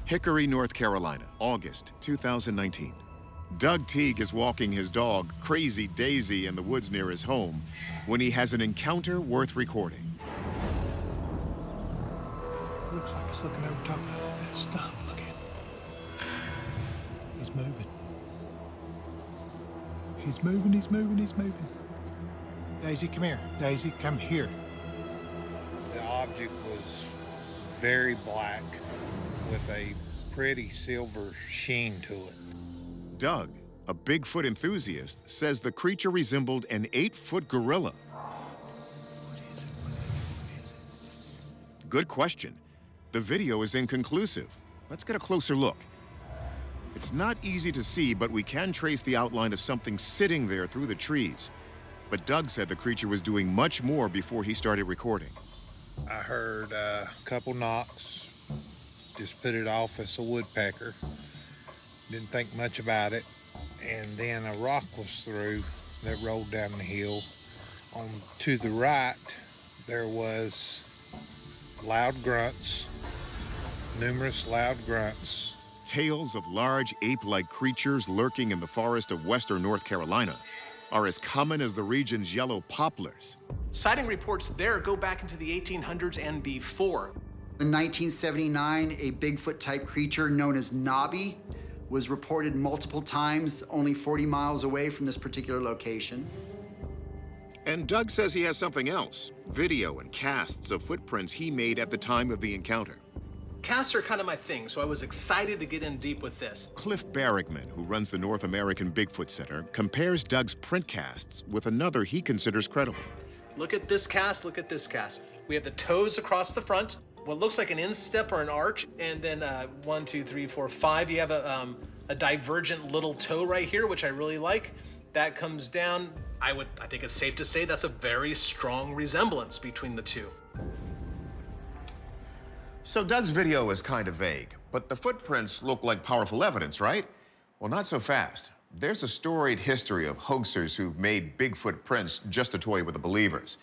Hickory, North Carolina, August 2019. Doug Teague is walking his dog, Crazy Daisy, in the woods near his home when he has an encounter worth recording. Looks like it's looking over top of that stump. Look at it. He's moving. He's moving, he's moving, he's moving. Daisy, come here. Daisy, come here. The object was very black with a pretty silver sheen to it. Doug, a Bigfoot enthusiast, says the creature resembled an 8-foot gorilla. What is it? What is it? What is it? Good question. The video is inconclusive. Let's get a closer look. It's not easy to see, but we can trace the outline of something sitting there through the trees. But Doug said the creature was doing much more before he started recording. I heard a couple knocks, just put it off as a woodpecker. Didn't think much about it. And then a rock was through that rolled down the hill. On to the right, there was loud grunts, numerous loud grunts. Tales of large ape-like creatures lurking in the forest of western North Carolina are as common as the region's yellow poplars. Sighting reports there go back into the 1800s and before. In 1979, a Bigfoot-type creature known as Nobby was reported multiple times only 40 miles away from this particular location. And Doug says he has something else, video and casts of footprints he made at the time of the encounter. Casts are kind of my thing, so I was excited to get in deep with this. Cliff Barrickman, who runs the North American Bigfoot Center, compares Doug's print casts with another he considers credible. Look at this cast, look at this cast. We have the toes across the front, what looks like an instep or an arch, and then 1, 2, 3, 4, 5. You have a divergent little toe right here, which I really like. That comes down. I think it's safe to say that's a very strong resemblance between the two. So Doug's video is kind of vague, but the footprints look like powerful evidence, right? Well, not so fast. There's a storied history of hoaxers who've made Bigfoot prints just to toy with the believers.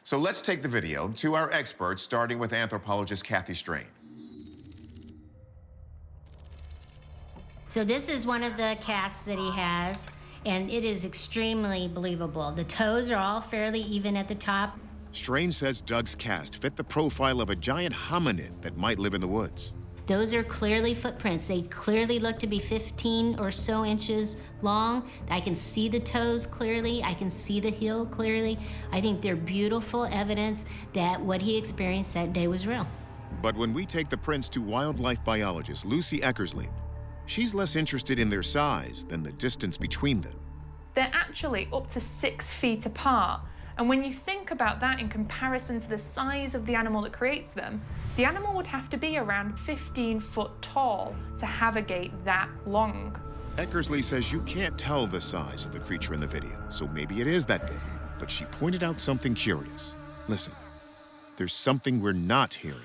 So let's take the video to our experts, starting with anthropologist Kathy Strain. So this is one of the casts that he has, and it is extremely believable. The toes are all fairly even at the top. Strain says Doug's cast fit the profile of a giant hominid that might live in the woods. Those are clearly footprints. They clearly look to be 15 or so inches long. I can see the toes clearly. I can see the heel clearly. I think they're beautiful evidence that what he experienced that day was real. But when we take the prints to wildlife biologist Lucy Eckersley, she's less interested in their size than the distance between them. They're actually up to 6 feet apart. And when you think about that in comparison to the size of the animal that creates them, the animal would have to be around 15 foot tall to have a gait that long. Eckersley says you can't tell the size of the creature in the video, so maybe it is that big. But she pointed out something curious. Listen, there's something we're not hearing.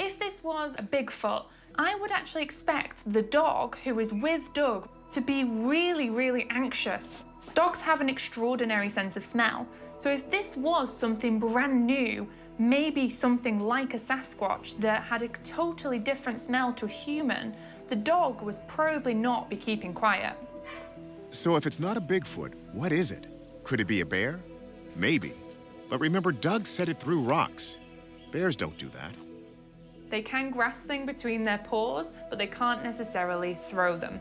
If this was a Bigfoot, I would actually expect the dog who is with Doug to be really, really anxious. Dogs have an extraordinary sense of smell. So if this was something brand new, maybe something like a Sasquatch that had a totally different smell to a human, the dog would probably not be keeping quiet. So if it's not a Bigfoot, what is it? Could it be a bear? Maybe. But remember, Doug said it through rocks. Bears don't do that. They can grasp things between their paws, but they can't necessarily throw them.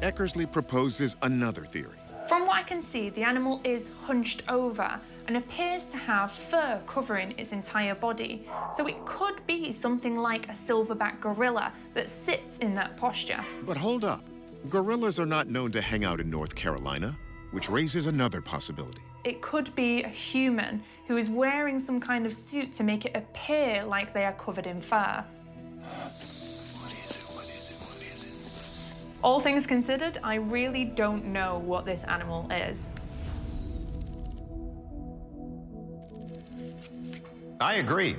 Eckersley proposes another theory. From what I can see, the animal is hunched over and appears to have fur covering its entire body. So it could be something like a silverback gorilla that sits in that posture. But hold up. Gorillas are not known to hang out in North Carolina, which raises another possibility. It could be a human who is wearing some kind of suit to make it appear like they are covered in fur. All things considered, I really don't know what this animal is. I agree.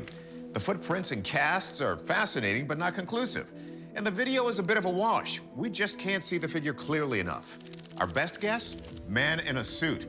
The footprints and casts are fascinating, but not conclusive. And the video is a bit of a wash. We just can't see the figure clearly enough. Our best guess? Man in a suit.